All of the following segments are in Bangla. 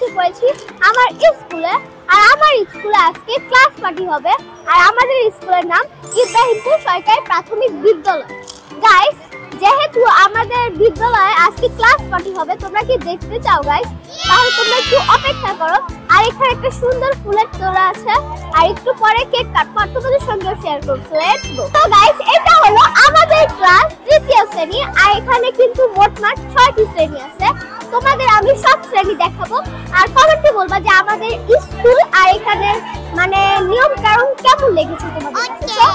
এসে পড়েছি আমার স্কুলে। আর আমার স্কুলে আজকে ক্লাস পার্টি হবে। আর আমাদের স্কুলের নাম ইব্রাহিমপুর সরকারি প্রাথমিক বিদ্যালয়। গাইস, যেহেতু আমাদের বিদ্যালয়ে আজকে ক্লাস পার্টি হবে, তোমরা কি দেখতে চাও গাইস? তাহলে তোমরা একটু অপেক্ষা করো। আর এখানে একটা সুন্দর ফুলের তোড়া আছে, আর একটু পরে কেক কাটবো আর তোমাদের সঙ্গে শেয়ার করবো। Let's go. তো গাইস, এটা হলো আমাদের ক্লাস তৃতীয় শ্রেণী। আর এখানে কিন্তু মোটমাট 6টি শ্রেণী আছে। তোমাদের আমি সব শ্রেণী দেখাবো আর কমেন্টে বলবা যে আমাদের স্কুল আর এখানে মানে নিয়ম কানুন কেমন লেগেছে তোমাদের কাছে।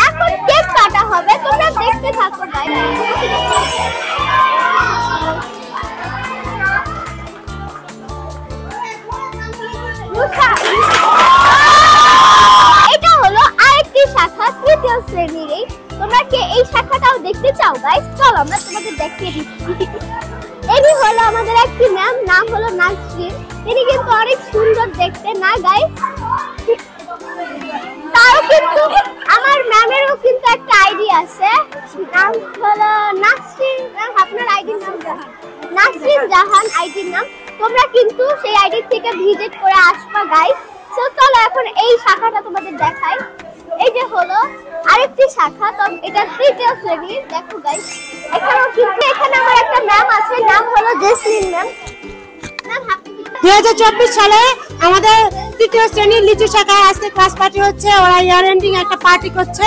এখন কেক কাটা হবে, তোমরা দেখতে থাকো গাইস। এটা হলো আরেকটি শাখা তৃতীয় শ্রেণীর। তোমরা কি এই শাখাটাও দেখতে চাও গাইস? চলো আমরা তোমাদের দেখিয়ে দিচ্ছি। এনি হলো আমাদের একটি ম্যাম, নাম হলো নাসরিন। তিনি কিন্তু অনেক সুন্দর দেখতে না গাইস? তাও কিন্তু আমার ম্যামেরও কিন্তু একটা আইডি আছে, নাম হলো নাসরিন। আপনার আইডির নাম নাসরিন জাহান আইডির নাম। তোমরা কিন্তু সেই আইডি থেকে ভিজিট করে আসবা গাইস। তো চলো এখন এই শাখাটা তোমাদের দেখাই। এই যে হলো আরেকটি শাখা, তো এটা তৃতীয় শ্রেণী। দেখো গাইস, এখানেও কিন্তু এখানে আমার একটা ম্যাম আছে, নাম হলো জেসমিন ম্যাম। 2024 সালে আমাদের তৃতীয় শ্রেণীর লিচু শাখায় আজকে ক্লাস পার্টি হচ্ছে। ওরা ইয়ার এন্ডিং একটা পার্টি করছে।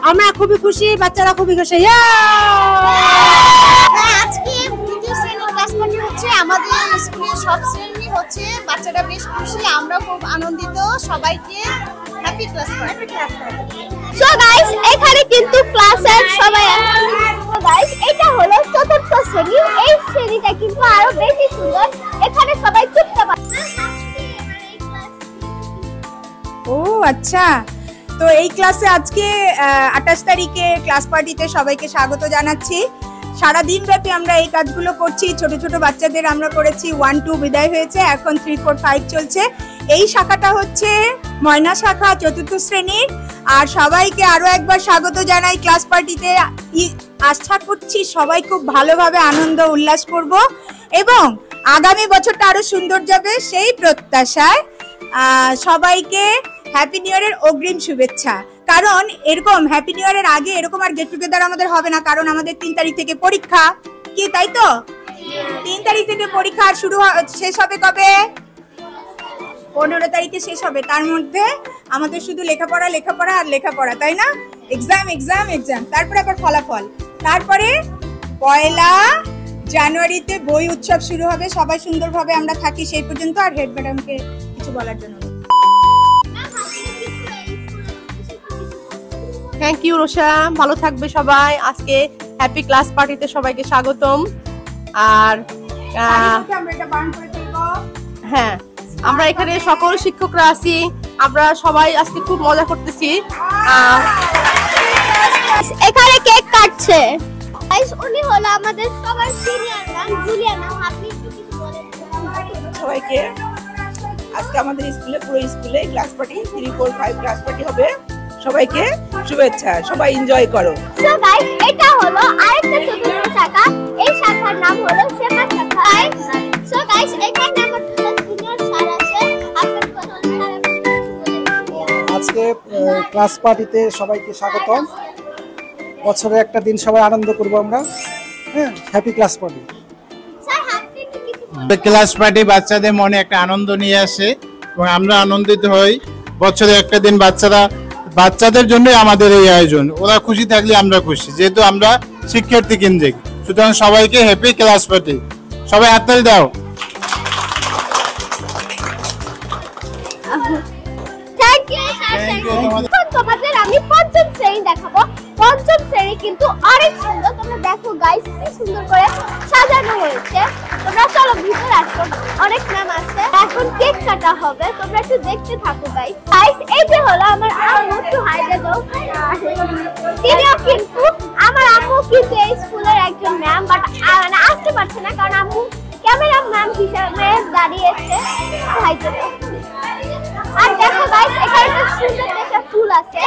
আমরা খুবই খুশি, বাচ্চারা খুবই খুশি। আজকে তৃতীয় শ্রেণীর ক্লাস পার্টি হচ্ছে। আমাদের স্কুলের সব শ্রেণী হচ্ছে, বাচ্চারা বেশ খুশি, আমরা খুব আনন্দিত। সবাইকে happy class party. So guys, এখানে কিন্তু ক্লাসের সবাই আছে। গাইস, এটা হলো চতুর্থ শ্রেণী। এই শ্রেণীটা কিন্তু আরো বেশি সুন্দর। এখানে সবাই চুপচাপ আছে। ও আচ্ছা, তো এই ক্লাসে আজকে 28 তারিখে ক্লাস পার্টিতে সবাইকে স্বাগত জানাচ্ছি। সারা দিন ব্যাপী আমরা এই কাজগুলো করছি। ছোট ছোট বাচ্চাদের আমরা করেছি 1 2 বিদায় হয়েছে, এখন 3 4 5 চলছে। এই শাখাটা হচ্ছে ময়না শাখা, চতুর্থ শ্রেণীর। আর সবাইকে আরো একবার স্বাগত জানাই ক্লাস পার্টিতে। আশা করছি সবাই খুব ভালোভাবে আনন্দ উল্লাস করব এবং আগামী বছরটা আরো সুন্দর যাবে সেই প্রত্যাশায় সবাইকে হ্যাপি নিউ ইয়ারের অগ্রিম শুভেচ্ছা। কারণ এরকম হ্যাপি নিউ ইয়ারের আগে এরকম আর গেট টুগেদার আমাদের হবে না, কারণ আমাদের 3 তারিখ থেকে পরীক্ষা। কি তাই তো? 3 তারিখ থেকে পরীক্ষা আর শেষ হবে কবে? 15 তারিখে শেষ হবে। তার মধ্যে আমাদের শুধু লেখাপড়া লেখাপড়া আর লেখাপড়া, তাই না? এক্সাম এক্সাম এক্সাম, তারপরে আবার ফলাফল। তারপরে 1 জানুয়ারিতে বই উৎসব শুরু হবে। সবাই সুন্দরভাবে আমরা থাকি সেই পর্যন্ত। আর হেড ম্যাডামকে কিছু বলার জন্য। থ্যাংক ইউ রোশা, ভালো থাকবে সবাই। আজকে হ্যাপি ক্লাস পার্টিতে সবাইকে স্বাগতম। আর হ্যাঁ, আমরা এখানে সকল শিক্ষকরা আছি, আমরা সবাই আজকে খুব মজা করতেছি। এখানে কেক কাটছে। গাইস, উনি হলো আমাদের সবার সিনিয়র ম্যাম জুলিয়ানা। আপনি একটু কিছু বলেন সবাইকে। আজকে আমাদের স্কুলে পুরো স্কুলে ক্লাস পার্টি 3 4 5 ক্লাস পার্টি হবে। সবাইকে শুভেচ্ছা, সবাই এনজয় করো। সো গাইস, এটা হলো আরেকটা চতুর্থ শাখা। এই শাখার নাম হলো সেমা শাখা। সো গাইস, এখানে আমার সিনিয়র স্যার আছে। আপনাদের কথা স্যার আজকে ক্লাস পার্টিতে সবাইকে স্বাগতম। বছরে একটা দিন সবাই আনন্দ করব আমরা। হ্যাঁ, হ্যাপি ক্লাস পার্টি। স্যার আপনি একটু কিছু ক্লাস পার্টি বাচ্চাদের মনে একটা আনন্দ নিয়ে আসে এবং আমরা আনন্দিত হই। বছরে একটা দিন বাচ্চাদের জন্যই আমাদের এই আয়োজন। ওরা খুশি থাকলে আমরা খুশি, যেহেতু আমরা শিক্ষার্থী কেন্দ্রিক। সুতরাং সবাইকে হ্যাপি ক্লাস পার্টি। সবাই হাততালি দাও। Thank you sir. তোমাদের আমি পঞ্চম শ্রেণী দেখাবো। পঞ্চম শ্রেণী কিন্তু অনেক সুন্দর। তোমরা দেখো গাইস, কি সুন্দর করে সাজানো হয়েছে। তোমরা চলো ভিতরে আসো, অনেক ম্যাম আছে। এখন কেক কাটা হবে, তোমরা একটু দেখতে থাকো গাইস। গাইস, এই যে হলো আমার আম্মু, একটু হাই দাও। তিনিও কিন্তু আমার আম্মু কিন্তু এই স্কুলের একজন ম্যাম, বাট মানে আসতে পারছে না কারণ আম্মু ক্যামেরা ম্যাম হিসেবে দাঁড়িয়েছে। হাই দাও। আর দেখো গাইস, এখানে একটা সুন্দর একটা ফুল আছে।